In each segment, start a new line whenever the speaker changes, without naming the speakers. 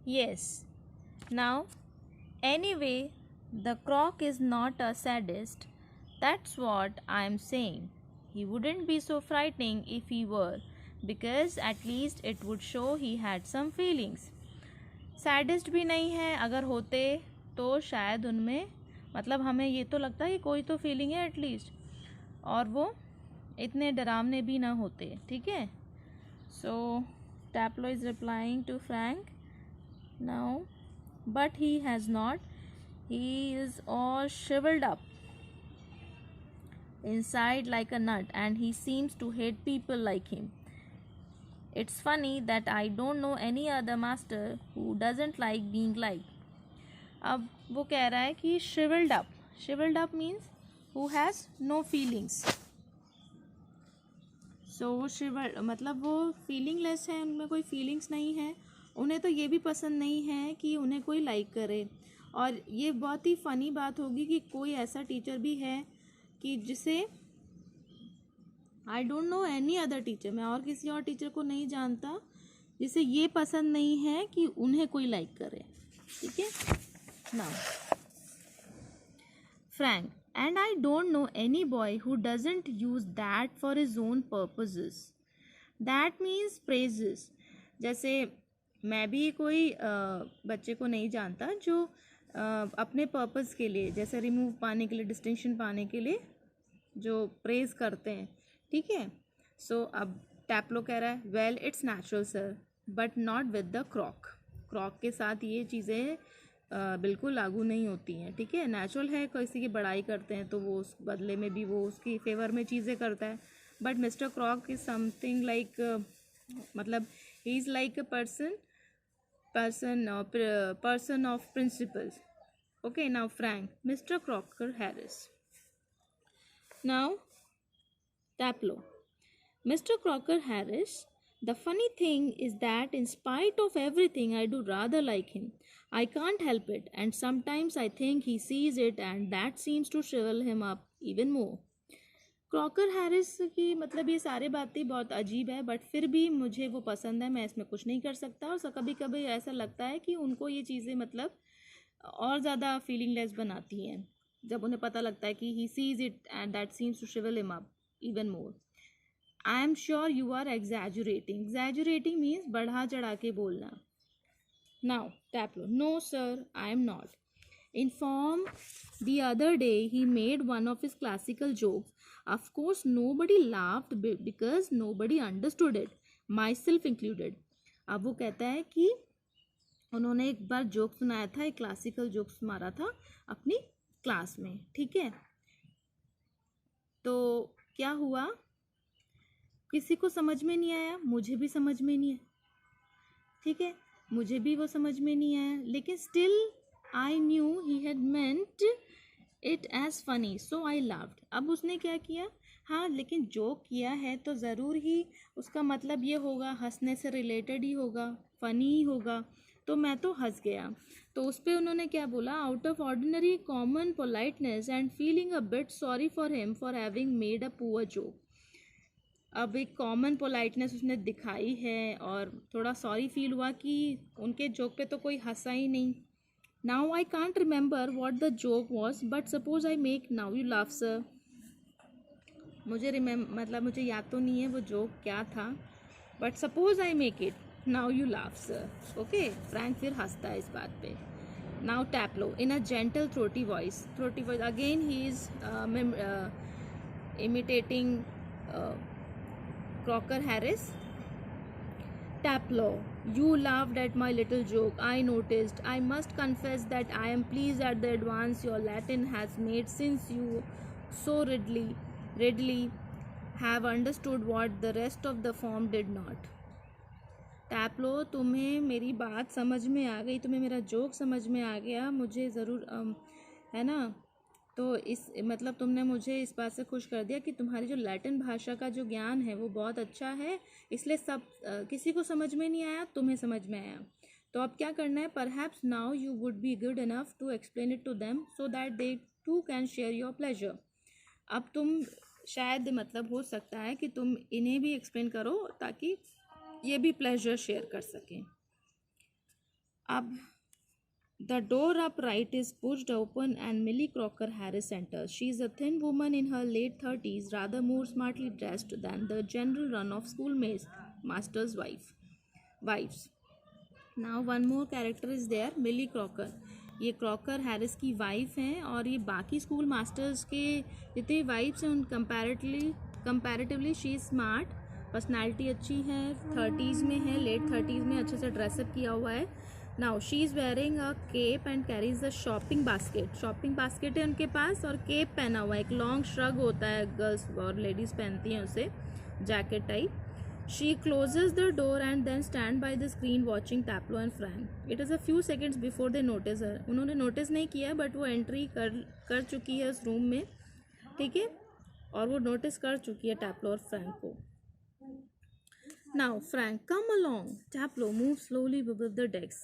Yes. Now, anyway, the croc is not a sadist. That's what I'm saying. He wouldn't be so frightening if he were, because at least it would show he had some feelings. Sadist भी नहीं है, अगर होते तो शायद उनमें मतलब हमें ये तो लगता है कि कोई तो फीलिंग है एटलीस्ट, और वो इतने डरावने भी ना होते. ठीक है. So Taplow is replying to Frank now, but he has not. He is all shriveled up inside like a nut, and he seems to hate people like him. It's funny that I don't know any other master who doesn't like being liked. अब वो कह रहा है कि shriveled up. Shriveled up means who has no feelings. So वो shriveled मतलब वो feelingless है, उनमें कोई feelings नहीं है. उन्हें तो ये भी पसंद नहीं है कि उन्हें कोई like करे. और ये बहुत ही फ़नी बात होगी कि कोई ऐसा टीचर भी है कि जिसे I don't know any other teacher, मैं और किसी और टीचर को नहीं जानता जिसे ये पसंद नहीं है कि उन्हें कोई लाइक करे. ठीक है. Now Frank, and I don't know any boy who doesn't use that for his own purposes. That means praises. जैसे मैं भी कोई बच्चे को नहीं जानता जो अपने पर्पस के लिए, जैसे रिमूव पाने के लिए, डिस्टिंक्शन पाने के लिए जो प्रेज करते हैं. ठीक है. सो अब टैप्लो कह रहा है, well it's natural sir, but not with the Crock. Crock के साथ ये चीज़ें बिल्कुल लागू नहीं होती हैं. ठीक है. नेचुरल है, किसी की बड़ाई करते हैं तो वो उस बदले में भी वो उसकी फेवर में चीज़ें करता है. But mister Crock is something like, मतलब he is like a person of principles. Okay, now Frank, Mr. Crocker Harris. Now Taplow, Mr. Crocker Harris, the funny thing is that in spite of everything I do rather like him. I can't help it, and sometimes I think he sees it and that seems to shrivel him up even more. Crocker Harris की मतलब ये सारी बातें बहुत अजीब है, but फिर भी मुझे वो पसंद है, मैं इसमें कुछ नहीं कर सकता. और कभी कभी ऐसा लगता है कि उनको ये चीज़ें मतलब और ज़्यादा फीलिंगलेस बनाती हैं जब उन्हें पता लगता है कि he sees it and that seems to shrivel him up even more. I am sure you are exaggerating. Exaggerating means बढ़ा चढ़ा के बोलना. Now Taplo, no sir, I am not. In form, the other day he made one of his classical jokes. Of course nobody laughed because nobody understood it, myself included. अब वो कहता है कि उन्होंने एक बार जोक सुनाया था, एक क्लासिकल जोक्स मारा था अपनी क्लास में. ठीक है. तो क्या हुआ, किसी को समझ में नहीं आया, मुझे भी समझ में नहीं आया. ठीक है. मुझे भी वो समझ में नहीं आया, लेकिन still I knew he had meant it as funny, so I laughed. अब उसने क्या किया, हाँ लेकिन जोक किया है तो ज़रूर ही उसका मतलब ये होगा, हंसने से रिलेटेड ही होगा, फ़नी ही होगा. तो मैं तो हंस गया. तो उस पर उन्होंने क्या बोला, out of ordinary common politeness and feeling a bit sorry for him for having made a poor joke. अब एक कॉमन पोलाइटनेस उसने दिखाई है और थोड़ा सॉरी फील हुआ कि उनके जोक पे तो कोई हंसा ही नहीं. Now I can't remember what the joke was, but suppose I make now you laugh sir. मुझे मतलब मुझे याद तो नहीं है वो जोक क्या था, but suppose I make it now you laugh sir. Okay. Frank फिर हंसता है इस बात पे. Now Taplow in a gentle throaty voice again he is imitating Crocker Harris. Taplow, you laughed at my little joke, I noticed. I must confess that I am pleased at the advance your Latin has made, since you so readily have understood what the rest of the form did not. टैप्लो, तुम्हें मेरी बात समझ में आ गई, तुम्हें मेरा joke समझ में आ गया, मुझे ज़रूर है ना. तो इस मतलब तुमने मुझे इस बात से खुश कर दिया कि तुम्हारी जो लैटिन भाषा का जो ज्ञान है वो बहुत अच्छा है, इसलिए सब किसी को समझ में नहीं आया, तुम्हें समझ में आया. तो अब क्या करना है, perhaps now you would be good enough to explain it to them so that they too can share your pleasure. अब तुम शायद मतलब हो सकता है कि तुम इन्हें भी एक्सप्लेन करो ताकि ये भी प्लेजर शेयर कर सकें. अब the door upright is pushed open and Millie Crocker Harris enters. She is a thin woman in her late 30s, rather more smartly dressed than the general run of schoolmates, master's wives. Now one more character is there, Millie Crocker. ये Crocker Harris की wife हैं और ये बाकी school masters के जितने wives हैं उन comparatively she is smart, personality अच्छी है, 30s में है, लेट 30s में अच्छे से ड्रेसअप किया हुआ है. Now she is wearing a cape and carries the shopping basket है उनके पास और केप पहना हुआ है. एक लॉन्ग श्रग होता है, गर्ल्स और लेडीज़ पहनती हैं उसे, jacket type. She closes the door and then stand by the screen watching Taplo and Frank. It is a few seconds before they notice her. उन्होंने नोटिस नहीं किया बट वो एंट्री कर चुकी है उस रूम में, ठीक है, और वो नोटिस कर चुकी है टैप्लो और फ्रैंक को. Now Frank, come along. Taplo moves slowly above the decks.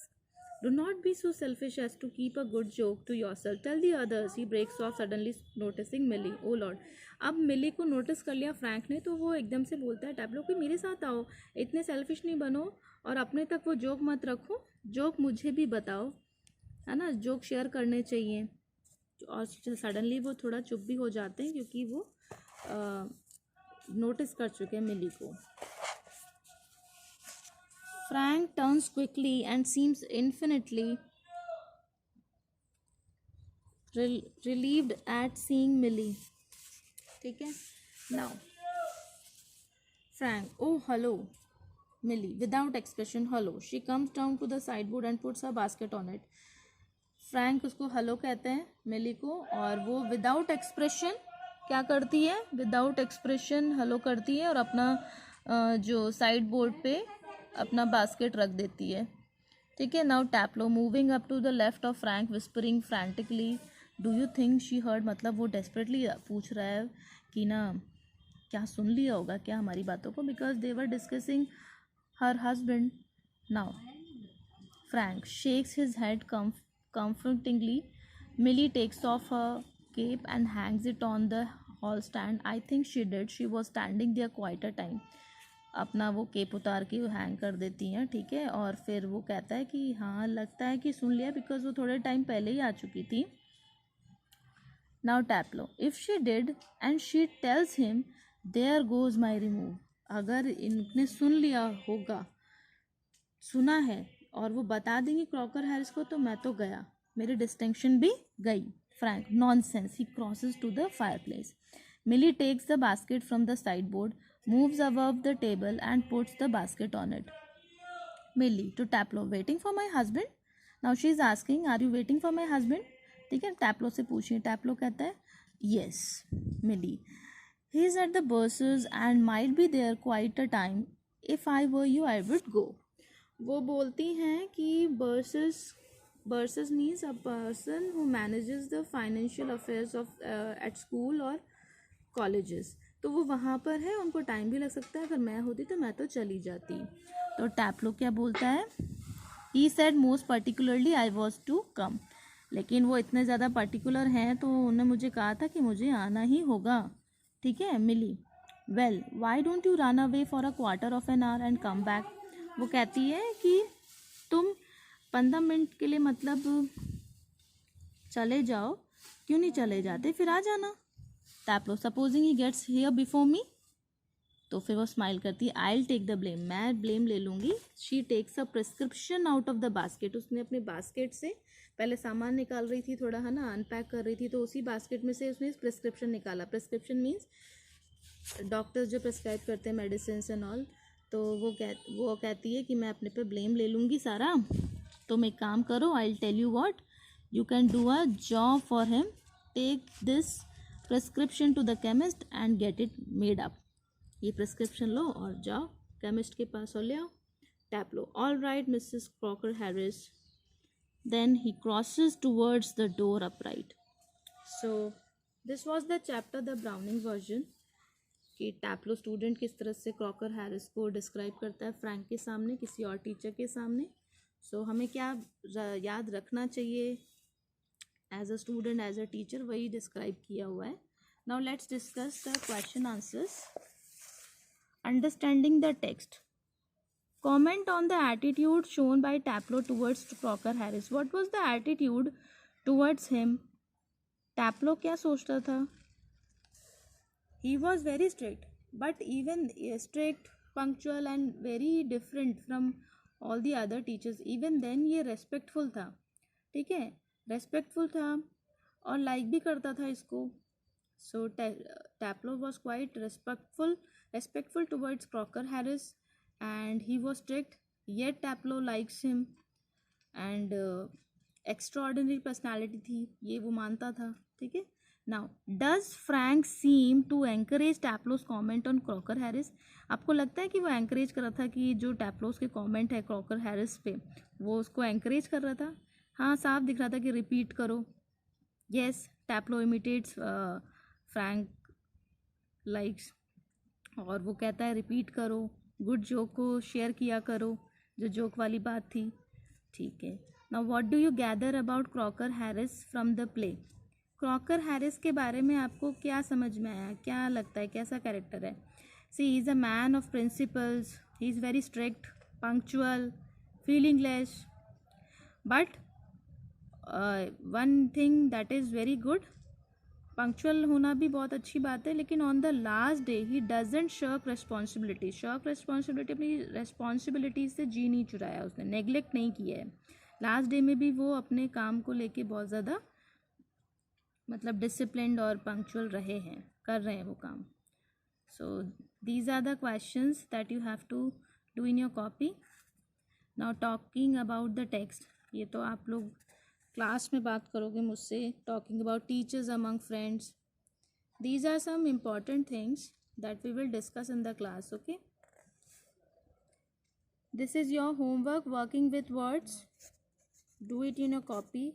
Do not be so selfish as to keep a good joke to yourself. Tell the others. He breaks off suddenly noticing Millie. Oh Lord. अब मिली को notice कर लिया Frank ने, तो वो एकदम से बोलता है टैप्लो कि मेरे साथ आओ, इतने सेल्फिश नहीं बनो और अपने तक वो जोक मत रखो, जोक मुझे भी बताओ, है ना, जोक शेयर करने चाहिए. और सडनली वो थोड़ा चुप भी हो जाते हैं क्योंकि वो नोटिस कर चुके हैं मिली को. Frank turns quickly and seems infinitely relieved at seeing Millie. ठीक है. Now Frank, oh hello. Millie, without expression, hello. She comes down to the sideboard and puts her basket on it. Frank उसको hello कहते हैं मिली को, और वो without expression क्या करती है, विदाउट एक्सप्रेशन हेलो करती है और अपना जो साइड बोर्ड पे अपना बास्केट रख देती है. ठीक है. Now Taplow moving up to the left of Frank whispering frantically, do you think she heard, मतलब वो डेस्परेटली पूछ रहा है कि ना क्या सुन लिया होगा क्या हमारी बातों को, because they were discussing her husband. Now Frank shakes his head comfortingly. Millie takes off her cape and hangs it on the hall stand. I think she did. She was standing there quite a time. अपना वो cap उतार के hang कर देती हैं. ठीक है. और फिर वो कहता है कि हाँ लगता है कि सुन लिया, बिकॉज वो थोड़े टाइम पहले ही आ चुकी थी. Now Taplo, if she did and she tells him, there goes my remove. अगर इनने सुन लिया होगा, सुना है और वो बता देंगे क्रॉकर हैरिस को, तो मैं तो गया, मेरी डिस्टिंक्शन भी गई. Frank, nonsense. He crosses to the fireplace. Millie takes the basket from the sideboard, moves above the table and puts the basket on it. Millie to Taplo, waiting for my husband? Now she is asking, are you waiting for my husband? ठीक है. टैप्लो से पूछिए. टैप्लो कहता है yes. Millie, he is at the bursars and might be there quite a time. If I were you, I would go. वो बोलती हैं कि bursars means a person who manages the financial affairs of at school or colleges. तो वो वहाँ पर है, उनको टाइम भी लग सकता है, अगर मैं होती तो मैं तो चली जाती. तो टैप्लो क्या बोलता है, he said most particularly I was to come. लेकिन वो इतने ज़्यादा पर्टिकुलर हैं तो उन्होंने मुझे कहा था कि मुझे आना ही होगा. ठीक है. Millie, well why don't you run away for a quarter of an hour and come back. वो कहती है कि तुम 15 मिनट के लिए मतलब चले जाओ, क्यों नहीं चले जाते, फिर आ जाना. Taplow, supposing he gets here before me. तो फिर वो स्माइल करती है, I will take the blame, मैं ब्लेम ले लूँगी. She takes a prescription out of the basket. उसने अपने बास्केट से पहले सामान निकाल रही थी, थोड़ा है ना अनपैक कर रही थी, तो उसी बास्केट में से उसने प्रिस्क्रिप्शन निकाला. प्रिस्क्रिप्शन मीन्स डॉक्टर्स जो प्रिस्क्राइब करते हैं मेडिसिन एंड ऑल. तो वो कहती है कि मैं अपने पे ब्लेम ले लूँगी सारा. तुम एक काम करो, I will tell you what, you can do a job for him. Take this prescription to the chemist and get it made up. ये प्रिस्क्रिप्शन लो और जाओ केमिस्ट के पास और ले आओ. Taplow, all right Mrs Crocker Harris. Then he crosses towards the door upright. So this was the chapter, the Browning version, कि टैप्लो स्टूडेंट किस तरह से क्रॉकर हैरिस को डिस्क्राइब करता है फ्रैंक के सामने, किसी और टीचर के सामने. सो हमें क्या याद रखना चाहिए as a student, as a teacher, वही डिस्क्राइब किया हुआ है. Now let's discuss the question answers. Understanding the text. Comment on the attitude shown by Taplow towards Crocker Harris. What was the attitude towards him? Taplow क्या सोचता था? He was very strict, but even strict, punctual and very different from all the other teachers. Even then ये respectful था, ठीक है, respectful था और like भी करता था इसको. So Taplow was quite respectful towards Crocker Harris, and he was strict. Yet Taplow likes him, and extraordinary personality थी, ये वो मानता था, ठीक है. Now, does Frank seem to encourage Taplow's comment on Crocker Harris? आपको लगता है कि वो encourage कर रहा था कि जो Taplows के comment है Crocker Harris पे, वो उसको encourage कर रहा था? हाँ, साफ दिख रहा था कि repeat करो. Yes, Taplow imitates Frank likes, और वो कहता है repeat करो, good joke को share किया करो, जो joke वाली बात थी, ठीक है. Now, what do you gather about Crocker Harris from the play? Crocker Harris के बारे में आपको क्या समझ में आया, क्या लगता है, कैसा कैरेक्टर है? See he is a man of principles, he is very strict, punctual, feelingless, but one thing that is very good, punctual होना भी बहुत अच्छी बात है, लेकिन on the last day he doesn't shirk responsibility. अपनी रेस्पॉन्सिबिलिटी से जी नहीं चुराया उसने, नेग्लेक्ट नहीं किया है. लास्ट डे में भी वो अपने काम को लेके बहुत ज़्यादा मतलब डिसिप्लिन्ड और पंक्चुअल रहे हैं, कर रहे हैं वो काम. So these are the questions that you have to do in your copy. Now talking about the text, ये तो आप लोग क्लास में बात करोगे मुझसे. Talking about teachers among friends, these are some important things that we will discuss in the class. Okay, this is your homework, working with words. Do it in your copy.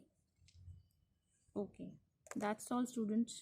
Okay, that's all, students.